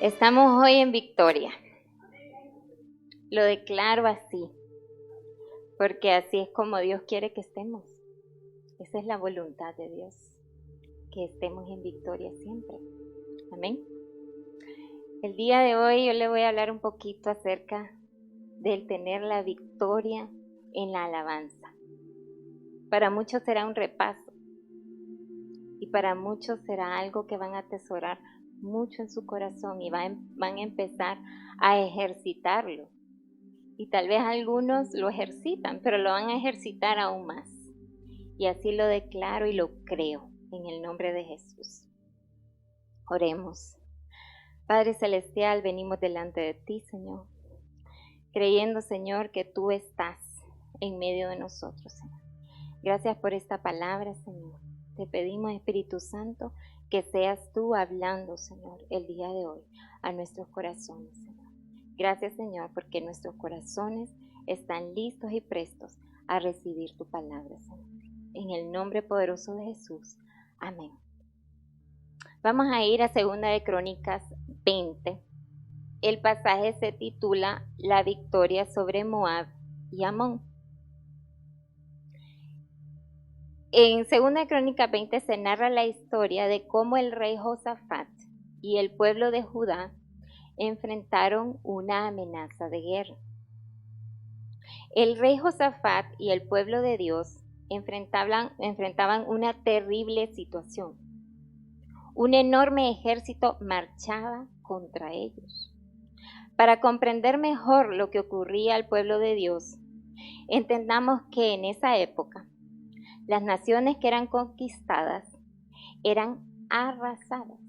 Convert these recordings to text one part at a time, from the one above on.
Estamos hoy en victoria. Lo declaro así, porque así es como Dios quiere que estemos. Esa es la voluntad de Dios, que estemos en victoria siempre. Amén. El día de hoy yo le voy a hablar un poquito acerca del tener la victoria en la alabanza. Para muchos será un repaso y para muchos será algo que van a atesorar mucho en su corazón y van a empezar a ejercitarlo. Y tal vez algunos lo ejercitan, pero lo van a ejercitar aún más. Y así lo declaro y lo creo en el nombre de Jesús. Oremos. Padre Celestial, venimos delante de ti, Señor, creyendo, Señor, que tú estás en medio de nosotros, Señor. Gracias por esta palabra, Señor. Te pedimos, Espíritu Santo, que seas tú hablando, Señor, el día de hoy a nuestros corazones, Señor. Gracias, Señor, porque nuestros corazones están listos y prestos a recibir tu palabra, Señor. En el nombre poderoso de Jesús. Amén. Vamos a ir a 2 de Crónicas 20. El pasaje se titula La victoria sobre Moab y Amón. En 2 de Crónicas 20 se narra la historia de cómo el rey Josafat y el pueblo de Judá enfrentaron una amenaza de guerra. El rey Josafat y el pueblo de Dios enfrentaban una terrible situación. Un enorme ejército marchaba contra ellos. Para comprender mejor lo que ocurría al pueblo de Dios, entendamos que en esa época las naciones que eran conquistadas eran arrasadas.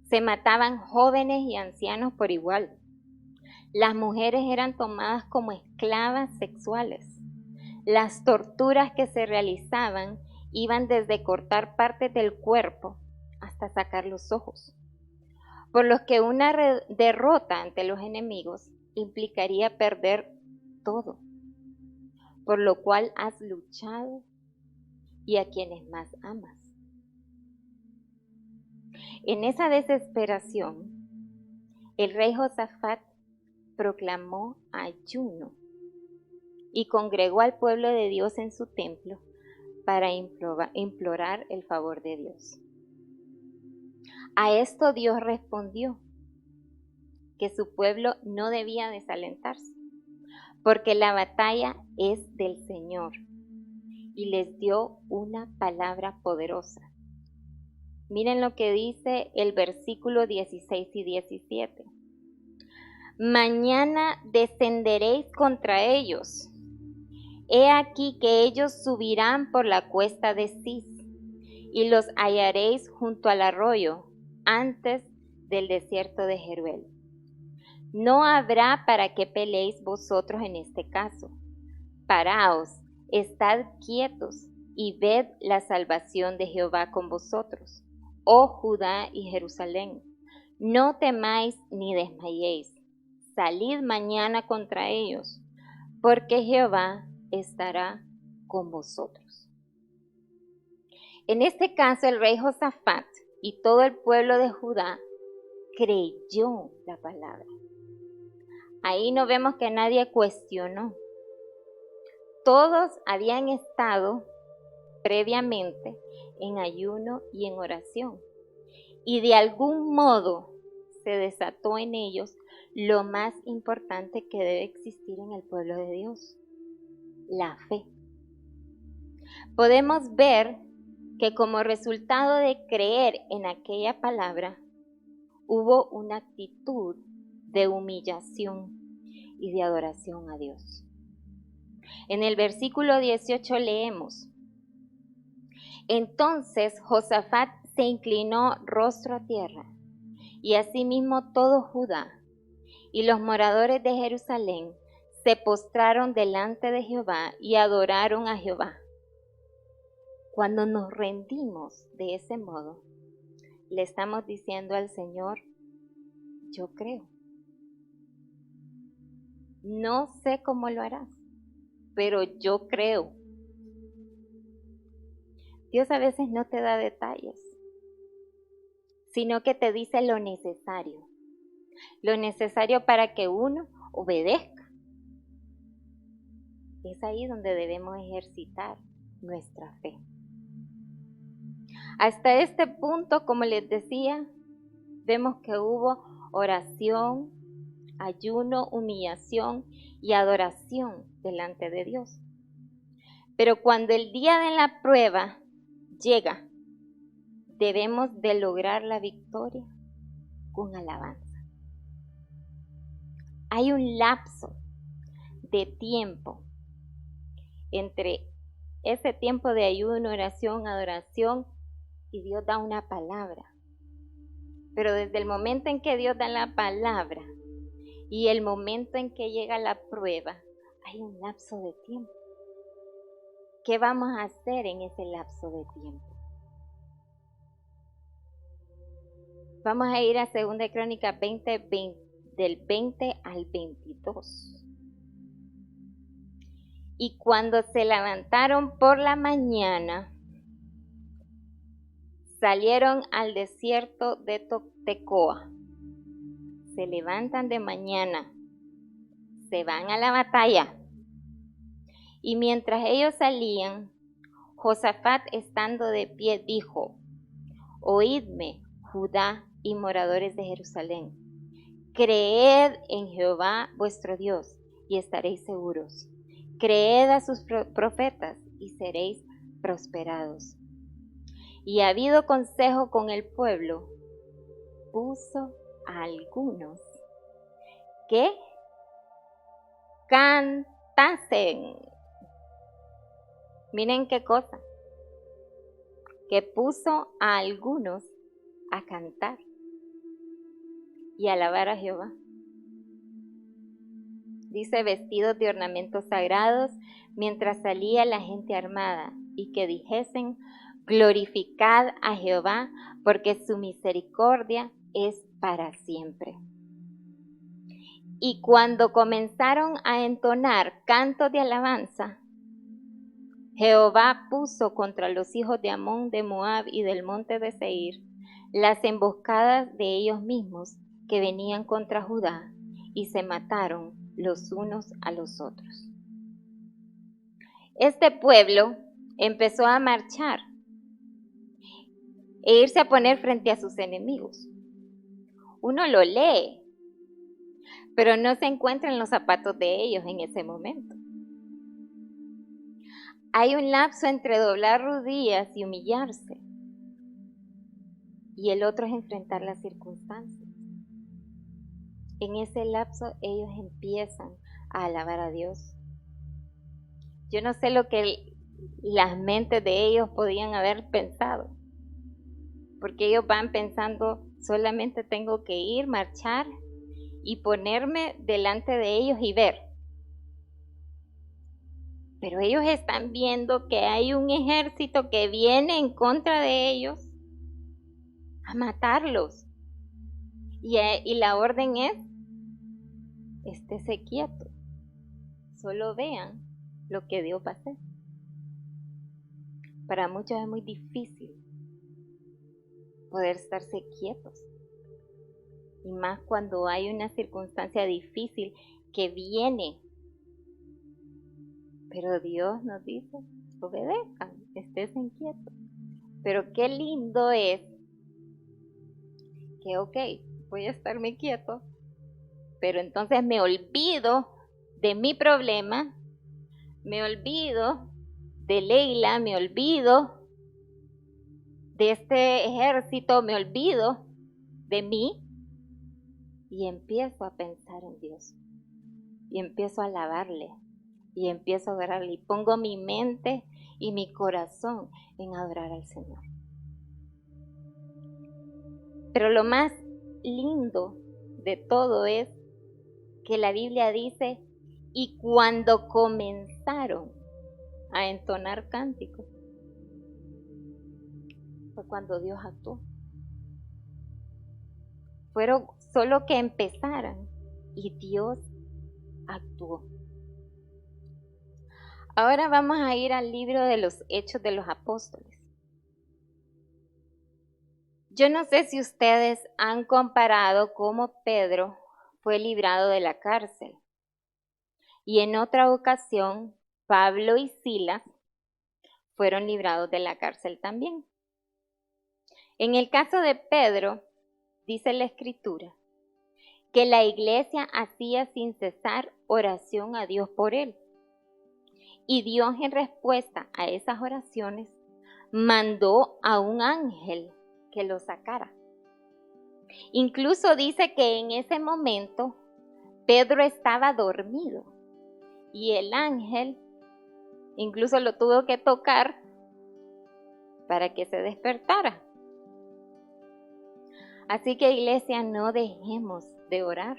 Se mataban jóvenes y ancianos por igual. Las mujeres eran tomadas como esclavas sexuales. Las torturas que se realizaban iban desde cortar partes del cuerpo hasta sacar los ojos. Por lo que una derrota ante los enemigos implicaría perder todo, por lo cual has luchado y a quienes más amas. En esa desesperación, el rey Josafat proclamó ayuno y congregó al pueblo de Dios en su templo para implorar el favor de Dios. A esto Dios respondió que su pueblo no debía desalentarse, porque la batalla es del Señor, y les dio una palabra poderosa. Miren lo que dice el versículo 16 y 17. Mañana descenderéis contra ellos. He aquí que ellos subirán por la cuesta de Cis, y los hallaréis junto al arroyo, antes del desierto de Jeruel. No habrá para qué peleéis vosotros en este caso. Paraos, estad quietos, y ved la salvación de Jehová con vosotros, oh Judá y Jerusalén. No temáis ni desmayéis. Salid mañana contra ellos, porque Jehová estará con vosotros. En este caso, el rey Josafat y todo el pueblo de Judá creyó la palabra. Ahí no vemos que nadie cuestionó. Todos habían estado previamente en ayuno y en oración, y de algún modo se desató en ellos lo más importante que debe existir en el pueblo de Dios: la fe. Podemos ver que como resultado de creer en aquella palabra, hubo una actitud de humillación y de adoración a Dios. En el versículo 18 leemos: Entonces Josafat se inclinó rostro a tierra, y asimismo todo Judá, y los moradores de Jerusalén se postraron delante de Jehová y adoraron a Jehová. Cuando nos rendimos de ese modo, le estamos diciendo al Señor: yo creo. No sé cómo lo harás, pero yo creo. Dios a veces no te da detalles, sino que te dice lo necesario para que uno obedezca. Es ahí donde debemos ejercitar nuestra fe. Hasta este punto, como les decía, vemos que hubo oración, ayuno, humillación y adoración delante de Dios. Pero cuando el día de la prueba llega, debemos de lograr la victoria con alabanza. Hay un lapso de tiempo entre ese tiempo de ayuno, oración, adoración, y Dios da una palabra. Pero desde el momento en que Dios da la palabra y el momento en que llega la prueba, hay un lapso de tiempo. ¿Qué vamos a hacer en ese lapso de tiempo? Vamos a ir a 2 Crónicas 20, del 20 al 22. Y cuando se levantaron por la mañana, salieron al desierto de Tecoa. Se levantan de mañana, se van a la batalla. Y mientras ellos salían, Josafat, estando de pie, dijo: Oídme, Judá y moradores de Jerusalén. Creed en Jehová vuestro Dios y estaréis seguros. Creed a sus profetas y seréis prosperados. Y habido consejo con el pueblo, puso a algunos que cantasen. Miren qué cosa, que puso a algunos a cantar y alabar a Jehová. Dice, vestidos de ornamentos sagrados, mientras salía la gente armada, y que dijesen: glorificad a Jehová, porque su misericordia es para siempre. Y cuando comenzaron a entonar cantos de alabanza, Jehová puso contra los hijos de Amón, de Moab y del monte de Seir las emboscadas de ellos mismos que venían contra Judá, y se mataron los unos a los otros. Este pueblo empezó a marchar e irse a poner frente a sus enemigos. Uno lo lee, pero no se encuentra en los zapatos de ellos en ese momento. Hay un lapso entre doblar rodillas y humillarse, y el otro es enfrentar las circunstancias. En ese lapso ellos empiezan a alabar a Dios. Yo no sé lo que las mentes de ellos podían haber pensado, porque ellos van pensando: solamente tengo que ir, marchar y ponerme delante de ellos y ver. Pero ellos están viendo que hay un ejército que viene en contra de ellos a matarlos. Y la orden es: estése quieto, solo vean lo que Dios va a hacer. Para muchos es muy difícil poder estarse quietos, y más cuando hay una circunstancia difícil que viene. Pero Dios nos dice: obedezcan, estése quietos. Pero qué lindo es que, ok, voy a estarme quieto, pero entonces me olvido de mi problema, me olvido de Leila, me olvido de este ejército, me olvido de mí, y empiezo a pensar en Dios, y empiezo a alabarle, y empiezo a adorarle, y pongo mi mente y mi corazón en adorar al Señor. Pero lo más lindo de todo es que la Biblia dice: y cuando comenzaron a entonar cánticos, fue cuando Dios actuó. Fueron solo que empezaran y Dios actuó. Ahora vamos a ir al libro de los Hechos de los Apóstoles. Yo no sé si ustedes han comparado cómo Pedro fue librado de la cárcel. Y en otra ocasión, Pablo y Silas fueron librados de la cárcel también. En el caso de Pedro, dice la Escritura, que la iglesia hacía sin cesar oración a Dios por él. Y Dios, en respuesta a esas oraciones, mandó a un ángel que lo sacara. Incluso dice que en ese momento Pedro estaba dormido y el ángel incluso lo tuvo que tocar para que se despertara. Así que, iglesia, no dejemos de orar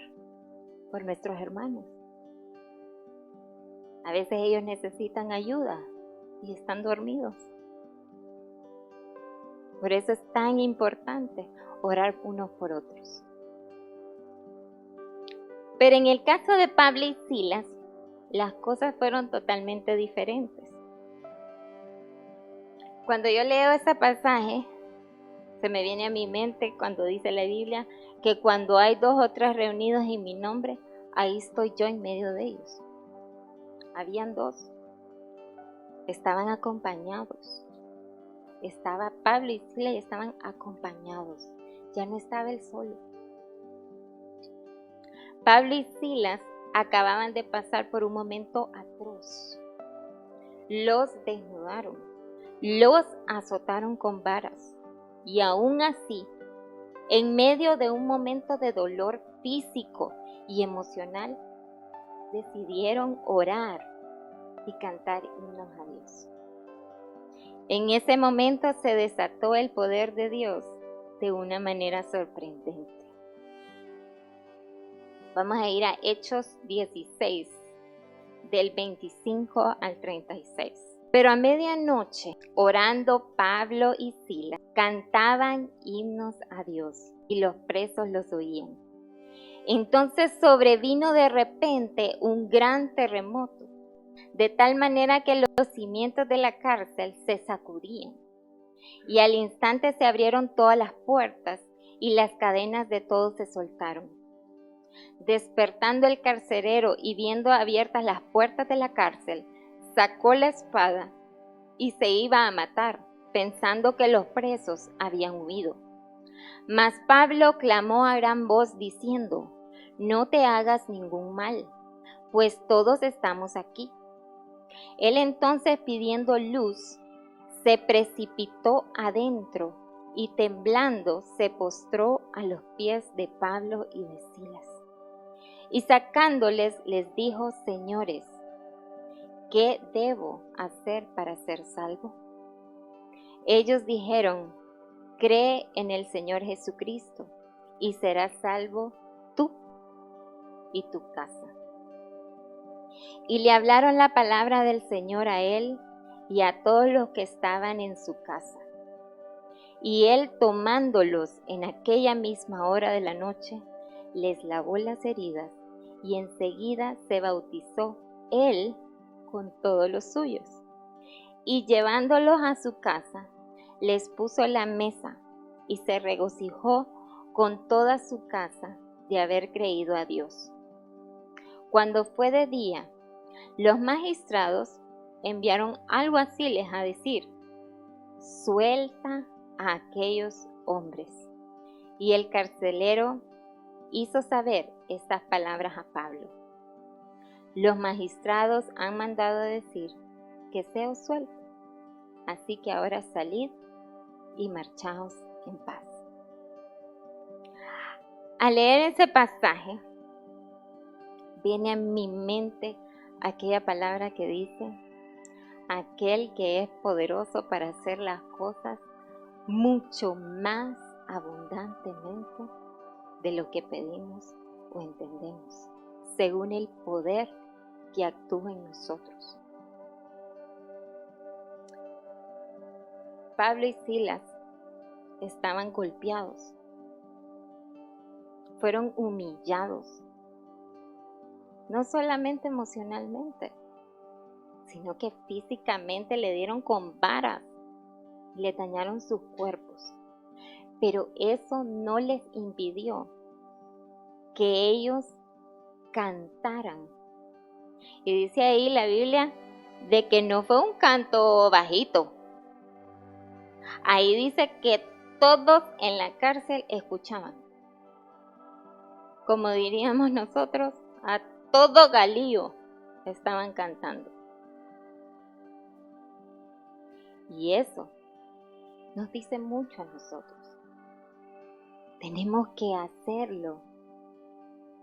por nuestros hermanos. A veces ellos necesitan ayuda y están dormidos. Por eso es tan importante orar unos por otros. Pero en el caso de Pablo y Silas, las cosas fueron totalmente diferentes. Cuando yo leo ese pasaje, se me viene a mi mente cuando dice la Biblia que cuando hay 2 o 3 reunidos en mi nombre, ahí estoy yo en medio de ellos. Habían 2. Estaban acompañados. Estaba Pablo y Silas y estaban acompañados. Ya no estaba él solo. Pablo y Silas acababan de pasar por un momento atroz. Los desnudaron, los azotaron con varas. Y aún así, en medio de un momento de dolor físico y emocional, decidieron orar y cantar himnos a Dios. En ese momento se desató el poder de Dios de una manera sorprendente. Vamos a ir a Hechos 16, del 25 al 36. Pero a medianoche, orando Pablo y Silas, cantaban himnos a Dios y los presos los oían. Entonces sobrevino de repente un gran terremoto, de tal manera que los cimientos de la cárcel se sacudían. Y al instante se abrieron todas las puertas y las cadenas de todos se soltaron. Despertando el carcelero y viendo abiertas las puertas de la cárcel, sacó la espada y se iba a matar, pensando que los presos habían huido. Mas Pablo clamó a gran voz diciendo: no te hagas ningún mal, pues todos estamos aquí. Él entonces, pidiendo luz, se precipitó adentro y temblando se postró a los pies de Pablo y de Silas. Y sacándoles les dijo: señores, ¿qué debo hacer para ser salvo? Ellos dijeron: cree en el Señor Jesucristo y serás salvo tú y tu casa. Y le hablaron la palabra del Señor a él y a todos los que estaban en su casa. Y él, tomándolos en aquella misma hora de la noche, les lavó las heridas y enseguida se bautizó él con todos los suyos. Y llevándolos a su casa, les puso la mesa y se regocijó con toda su casa de haber creído a Dios. Cuando fue de día, los magistrados enviaron alguaciles a decir: suelta a aquellos hombres. Y el carcelero hizo saber estas palabras a Pablo: los magistrados han mandado decir que sea suelto, así que ahora salid y marchaos en paz. Al leer ese pasaje, viene a mi mente aquella palabra que dice: aquel que es poderoso para hacer las cosas mucho más abundantemente de lo que pedimos o entendemos, según el poder que actúa en nosotros. Pablo y Silas estaban golpeados, fueron humillados, no solamente emocionalmente, sino que físicamente le dieron con varas y le dañaron sus cuerpos. pero eso no les impidió que ellos cantaran. Y dice ahí la Biblia de que no fue un canto bajito. Ahí dice que todos en la cárcel escuchaban. Como diríamos nosotros, a todo galillo estaban cantando. Y eso nos dice mucho a nosotros. Tenemos que hacerlo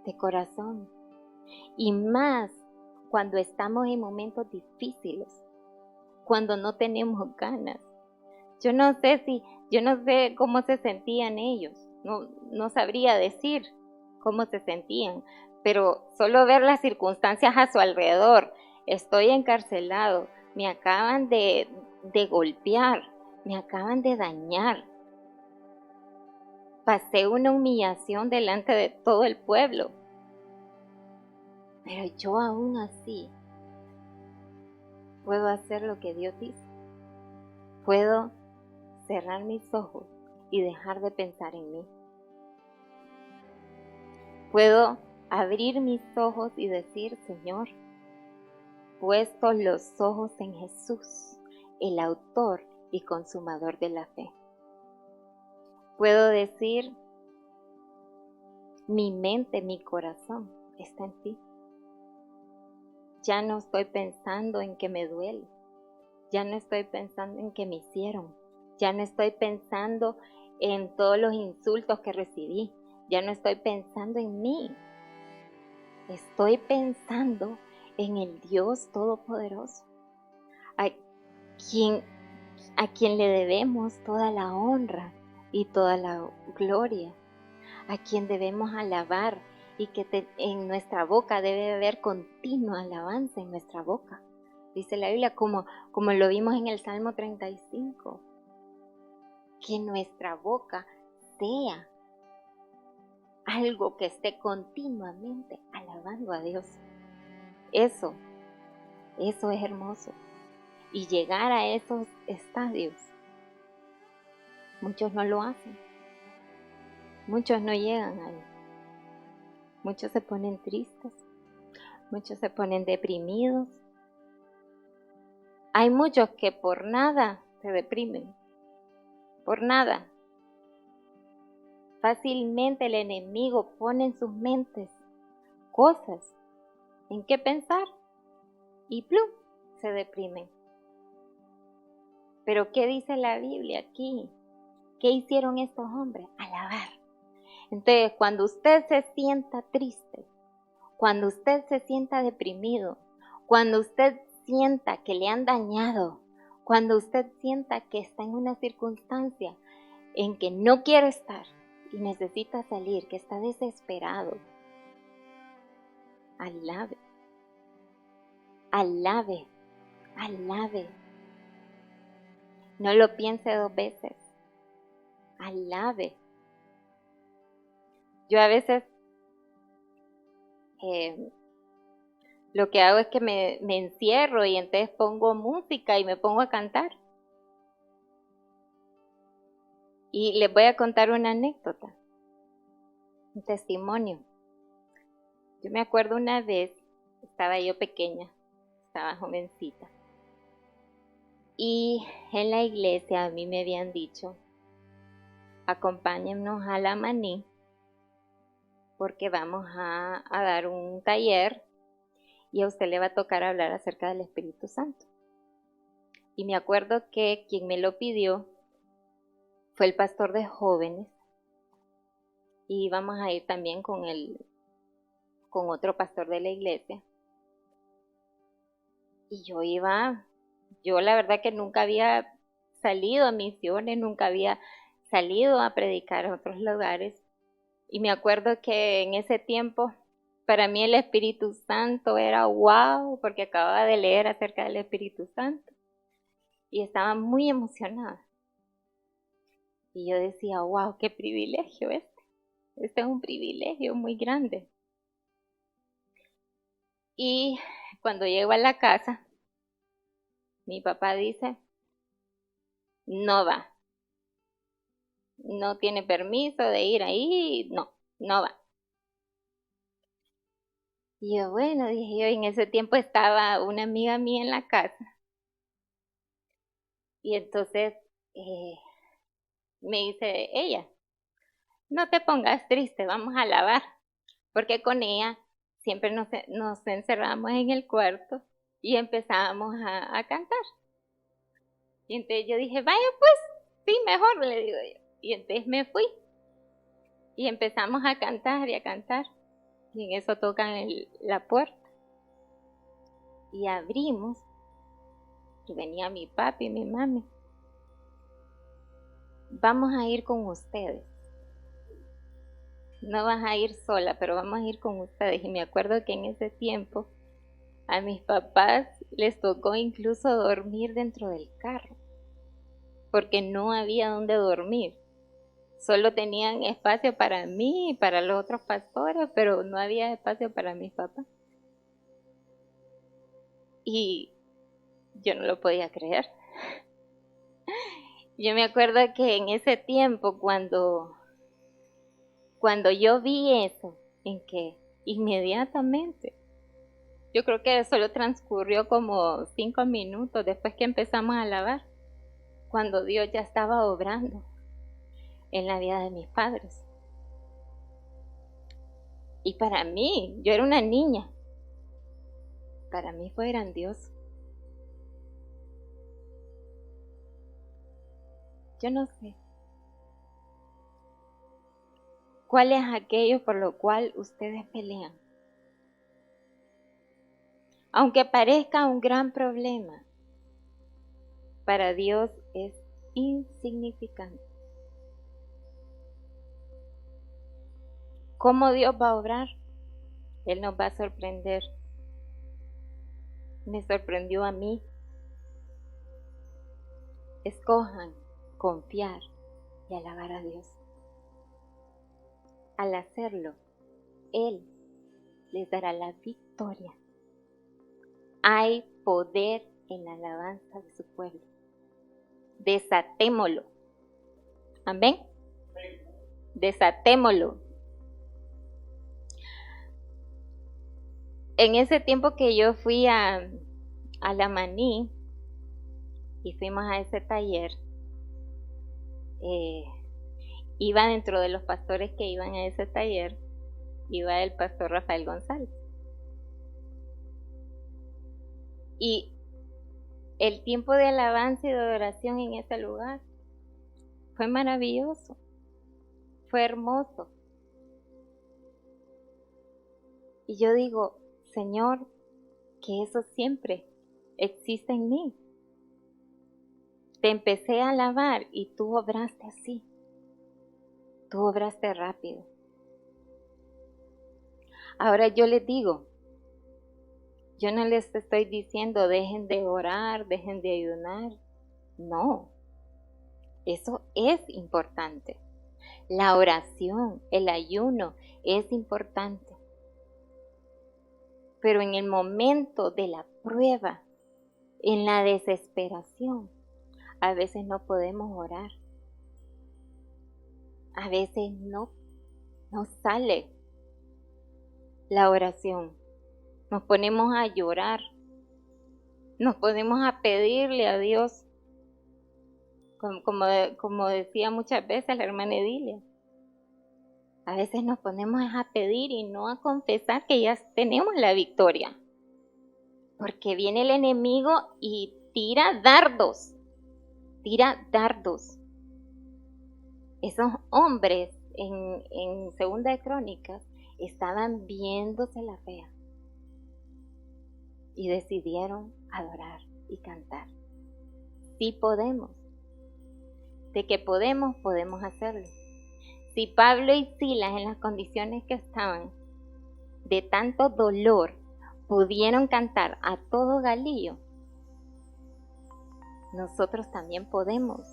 de corazón. Y más cuando estamos en momentos difíciles, cuando no tenemos ganas. Yo no sé cómo se sentían ellos. No sabría decir cómo se sentían, pero solo ver las circunstancias a su alrededor. Estoy encarcelado, me acaban de golpear, me acaban de dañar. Pasé una humillación delante de todo el pueblo. Pero yo aún así puedo hacer lo que Dios dice. Puedo cerrar mis ojos y dejar de pensar en mí. Puedo abrir mis ojos y decir, Señor, puesto los ojos en Jesús, el autor y consumador de la fe. Puedo decir, mi mente, mi corazón está en ti. Ya no estoy pensando en que me duele. Ya no estoy pensando en que me hicieron. Ya no estoy pensando en todos los insultos que recibí. Ya no estoy pensando en mí. Estoy pensando en el Dios Todopoderoso, a quien le debemos toda la honra y toda la gloria, a quien debemos alabar y que en nuestra boca debe haber continua alabanza en nuestra boca. Dice la Biblia, como lo vimos en el Salmo 35, que nuestra boca sea algo que esté continuamente alabando a Dios. Eso es hermoso. Y llegar a esos estadios, muchos no lo hacen. Muchos no llegan ahí. Muchos se ponen tristes. Muchos se ponen deprimidos. Hay muchos que por nada se deprimen. Por nada. Fácilmente el enemigo pone en sus mentes cosas en qué pensar y ¡plum! Se deprimen. Pero ¿qué dice la Biblia aquí? ¿Qué hicieron estos hombres? Alabar. Entonces, cuando usted se sienta triste, cuando usted se sienta deprimido, cuando usted sienta que le han dañado, cuando usted sienta que está en una circunstancia en que no quiere estar y necesita salir, que está desesperado, alabe, alabe, alabe. No lo piense 2 veces, alabe. Yo a veces lo que hago es que me encierro y entonces pongo música y me pongo a cantar. Y les voy a contar una anécdota, un testimonio. Yo me acuerdo una vez, estaba yo pequeña, estaba jovencita, y en la iglesia a mí me habían dicho, acompáñennos a la Maní, porque vamos a dar un taller y a usted le va a tocar hablar acerca del Espíritu Santo. Y me acuerdo que quien me lo pidió fue el pastor de jóvenes, y íbamos a ir también con otro pastor de la iglesia. Y yo la verdad que nunca había salido a misiones, nunca había salido a predicar a otros lugares. Y me acuerdo que en ese tiempo, para mí el Espíritu Santo era wow, porque acababa de leer acerca del Espíritu Santo. Y estaba muy emocionada. Y yo decía, wow, qué privilegio este. Este es un privilegio muy grande. Y cuando llego a la casa, mi papá dice, no va. no tiene permiso de ir ahí, no, no va. Y yo, bueno, dije yo, en ese tiempo estaba una amiga mía en la casa. Y entonces me dice ella, no te pongas triste, vamos a lavar. Porque con ella siempre nos encerramos en el cuarto y empezábamos a cantar. Y entonces yo dije, vaya pues, sí, mejor, le digo yo. Y entonces me fui y empezamos a cantar y a cantar. Y en eso tocan la puerta. Y abrimos y venía mi papi y mi mami. Vamos a ir con ustedes. No vas a ir sola, pero vamos a ir con ustedes. Y me acuerdo que en ese tiempo a mis papás les tocó incluso dormir dentro del carro, porque no había dónde dormir. Solo tenían espacio para mí y para los otros pastores, pero no había espacio para mis papás. Y yo no lo podía creer. Yo me acuerdo que en ese tiempo, cuando yo vi eso, en que inmediatamente, yo creo que solo transcurrió como 5 minutos después que empezamos a lavar, cuando Dios ya estaba obrando en la vida de mis padres. Y para mí, yo era una niña, para mí fue grandioso. Yo no sé cuál es aquello por lo cual ustedes pelean. Aunque parezca un gran problema, para Dios es insignificante. ¿Cómo Dios va a obrar? Él nos va a sorprender. Me sorprendió a mí. Escojan confiar y alabar a Dios. Al hacerlo, Él les dará la victoria. Hay poder en la alabanza de su pueblo. Desatémoslo. Amén. Desatémoslo. En ese tiempo que yo fui a la Maní y fuimos a ese taller, iba dentro de los pastores que iban a ese taller, iba el pastor Rafael González. Y el tiempo de alabanza y de adoración en ese lugar fue maravilloso, fue hermoso. Y yo digo, Señor, que eso siempre existe en mí. Te empecé a alabar y tú obraste así. Tú obraste rápido. Ahora yo les digo, yo no les estoy diciendo dejen de orar, dejen de ayunar. No, eso es importante. La oración, el ayuno es importante. Pero en el momento de la prueba, en la desesperación, a veces no podemos orar. A veces no sale la oración. Nos ponemos a llorar. Nos ponemos a pedirle a Dios. Como decía muchas veces la hermana Edilia. A veces nos ponemos a pedir y no a confesar que ya tenemos la victoria. Porque viene el enemigo y tira dardos. Tira dardos. Esos hombres en Segunda de Crónicas estaban viéndose la fea y decidieron adorar y cantar. Sí podemos. De que podemos hacerlo. Si Pablo y Silas, en las condiciones que estaban, de tanto dolor, pudieron cantar a todo galillo, nosotros también podemos.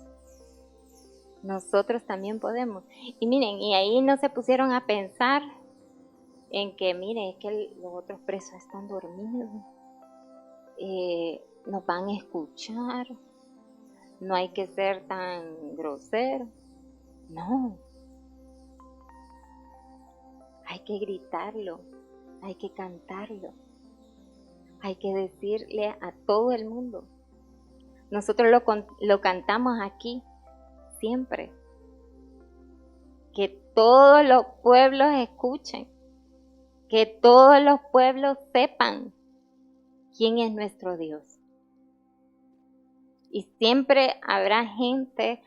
Nosotros también podemos. Y miren, y ahí no se pusieron a pensar en que, miren, es que los otros presos están dormidos. Nos van a escuchar. No hay que ser tan grosero. No. Hay que gritarlo, hay que cantarlo, hay que decirle a todo el mundo. Nosotros lo cantamos aquí siempre. Que todos los pueblos escuchen, que todos los pueblos sepan quién es nuestro Dios. Y siempre habrá gente,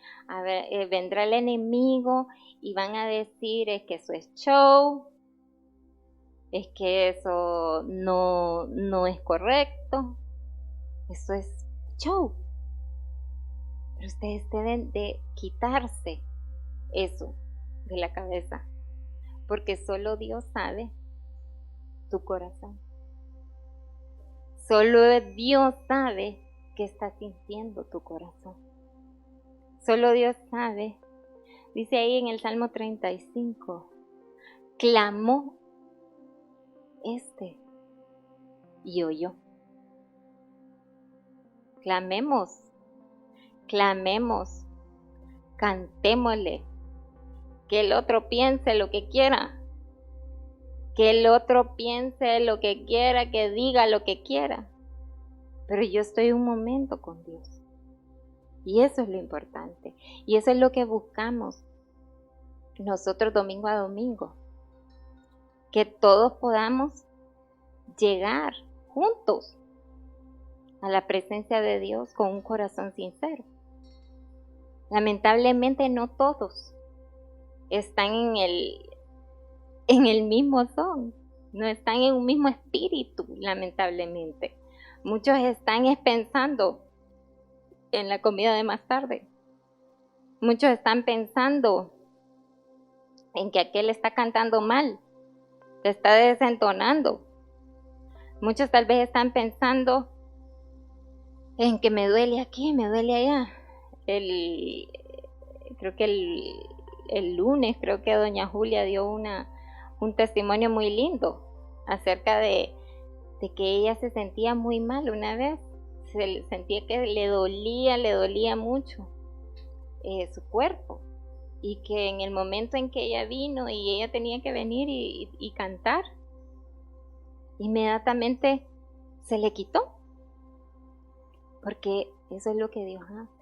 vendrá el enemigo y van a decir es que eso es show, es que eso no es correcto, eso es show. Pero ustedes deben de quitarse eso de la cabeza, porque solo Dios sabe tu corazón. Solo Dios sabe qué está sintiendo tu corazón. Solo Dios sabe. Dice ahí en el Salmo 35, clamó y oyó. Clamemos, cantémosle. Que el otro piense lo que quiera. Que el otro piense lo que quiera, que diga lo que quiera. Pero yo estoy un momento con Dios. Y eso es lo importante. Y eso es lo que buscamos nosotros domingo a domingo. Que todos podamos llegar juntos a la presencia de Dios con un corazón sincero. Lamentablemente no todos están en el mismo son, no están en un mismo espíritu, lamentablemente. Muchos están pensando en la comida de más tarde. Muchos están pensando en que aquel está cantando mal, se está desentonando. Muchos tal vez están pensando en que me duele aquí, me duele allá. Creo que el lunes, creo que doña Julia dio un testimonio muy lindo acerca de que ella se sentía muy mal una vez. Sentía que le dolía mucho su cuerpo. Y que en el momento en que ella vino y ella tenía que venir y cantar, inmediatamente se le quitó. Porque eso es lo que Dios hace.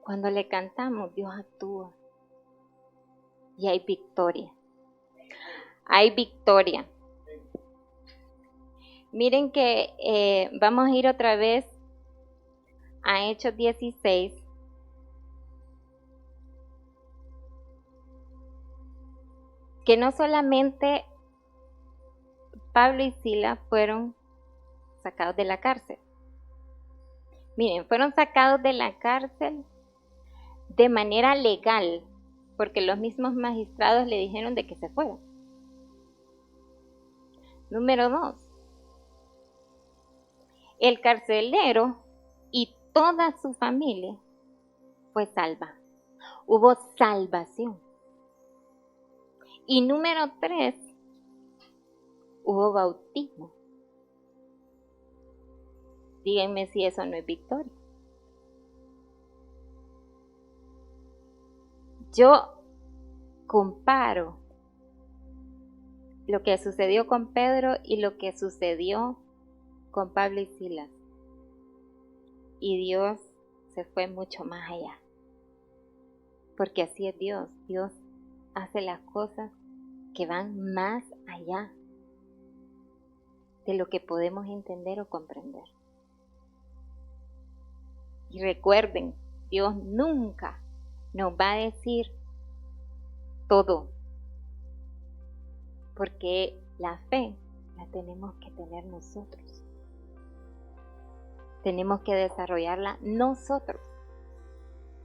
Cuando le cantamos, Dios actúa. Y hay victoria. Hay victoria. Miren que vamos a ir otra vez a Hechos 16. Que no solamente Pablo y Silas fueron sacados de la cárcel. Miren, fueron sacados de la cárcel de manera legal, porque los mismos magistrados le dijeron de que se fueran. Número 2. El carcelero y toda su familia fue salva. Hubo salvación. Y número 3, hubo bautismo. Díganme si eso no es victoria. Yo comparo lo que sucedió con Pedro y lo que sucedió con Pablo y Silas. Y Dios se fue mucho más allá. Porque así es Dios. Dios hace las cosas que van más allá de lo que podemos entender o comprender. Y recuerden, Dios nunca nos va a decir todo, porque la fe la tenemos que tener nosotros. Tenemos que desarrollarla nosotros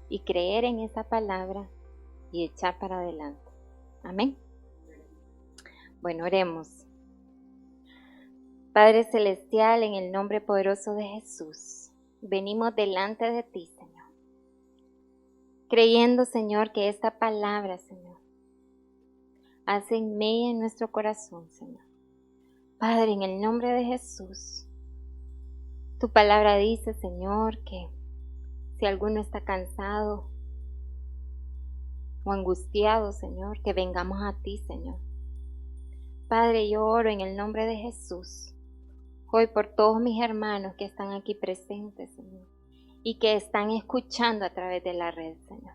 y creer en esa palabra y echar para adelante. Amén. Bueno, oremos. Padre Celestial, en el nombre poderoso de Jesús, venimos delante de ti, Señor, creyendo, Señor, que esta palabra, Señor, hace mella en nuestro corazón, Señor. Padre, en el nombre de Jesús, tu palabra dice, Señor, que si alguno está cansado, o angustiados, Señor, que vengamos a ti, Señor. Padre, yo oro en el nombre de Jesús, hoy por todos mis hermanos que están aquí presentes, Señor, y que están escuchando a través de la red, Señor.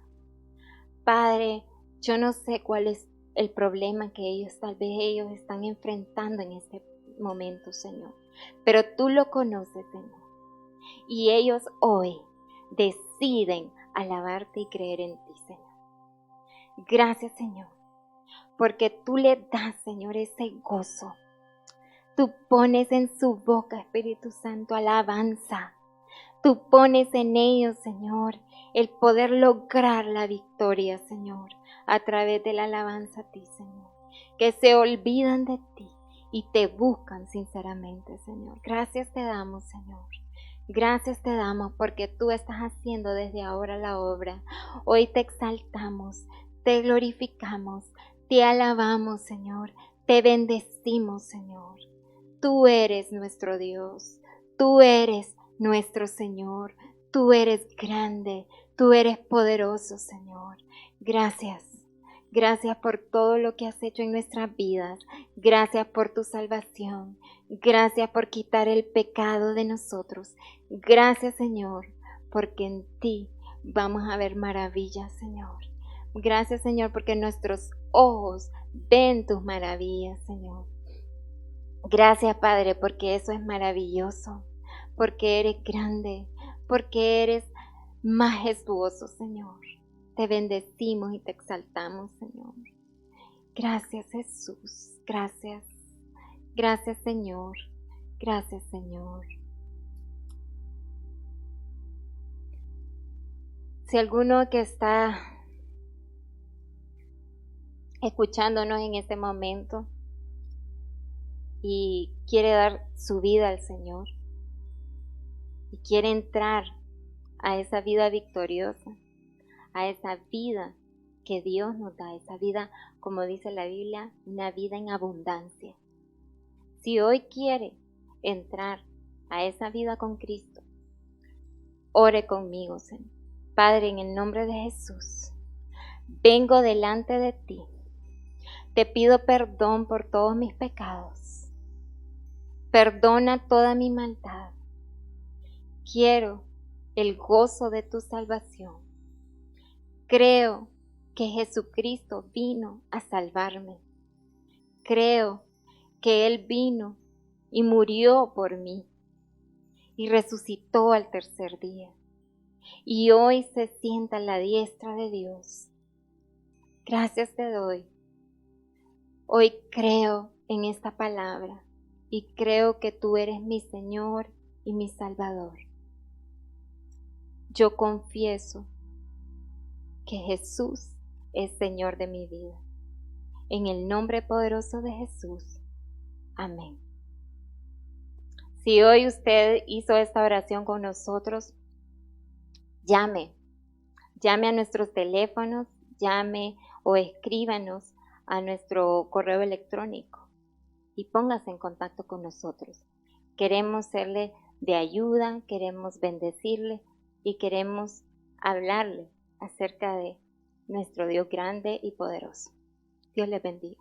Padre, yo no sé cuál es el problema que tal vez ellos están enfrentando en este momento, Señor, pero tú lo conoces, Señor, y ellos hoy deciden alabarte y creer en ti, Señor. Gracias, Señor, porque tú le das, Señor, ese gozo. Tú pones en su boca, Espíritu Santo, alabanza. Tú pones en ellos, Señor, el poder lograr la victoria, Señor, a través de la alabanza a ti, Señor. Que se olvidan de ti y te buscan sinceramente, Señor. Gracias te damos, Señor. Gracias te damos porque tú estás haciendo desde ahora la obra. Hoy te exaltamos, te glorificamos, te alabamos, Señor. Te bendecimos, Señor. Tú eres nuestro Dios. Tú eres nuestro Señor. Tú eres grande. Tú eres poderoso, Señor. Gracias. Gracias por todo lo que has hecho en nuestras vidas. Gracias por tu salvación. Gracias por quitar el pecado de nosotros. Gracias, Señor, porque en ti vamos a ver maravillas, Señor. Gracias, Señor, porque nuestros ojos ven tus maravillas, Señor. Gracias, Padre, porque eso es maravilloso, porque eres grande, porque eres majestuoso, Señor. Te bendecimos y te exaltamos, Señor. Gracias, Jesús. Gracias. Gracias, Señor. Gracias, Señor. Si alguno que está escuchándonos en este momento y quiere dar su vida al Señor y quiere entrar a esa vida victoriosa, a esa vida que Dios nos da, esa vida, como dice la Biblia, una vida en abundancia. Si hoy quiere entrar a esa vida con Cristo, ore conmigo, Señor. Padre, en el nombre de Jesús, vengo delante de ti. Te pido perdón por todos mis pecados. Perdona toda mi maldad. Quiero el gozo de tu salvación. Creo que Jesucristo vino a salvarme. Creo que Él vino y murió por mí y resucitó al tercer día. Y hoy se sienta a la diestra de Dios. Gracias te doy. Hoy creo en esta palabra y creo que tú eres mi Señor y mi Salvador. Yo confieso que Jesús es Señor de mi vida. En el nombre poderoso de Jesús. Amén. Si hoy usted hizo esta oración con nosotros, llame a nuestros teléfonos, llame o escríbanos a nuestro correo electrónico y póngase en contacto con nosotros. Queremos serle de ayuda, queremos bendecirle y queremos hablarle acerca de nuestro Dios grande y poderoso. Dios les bendiga.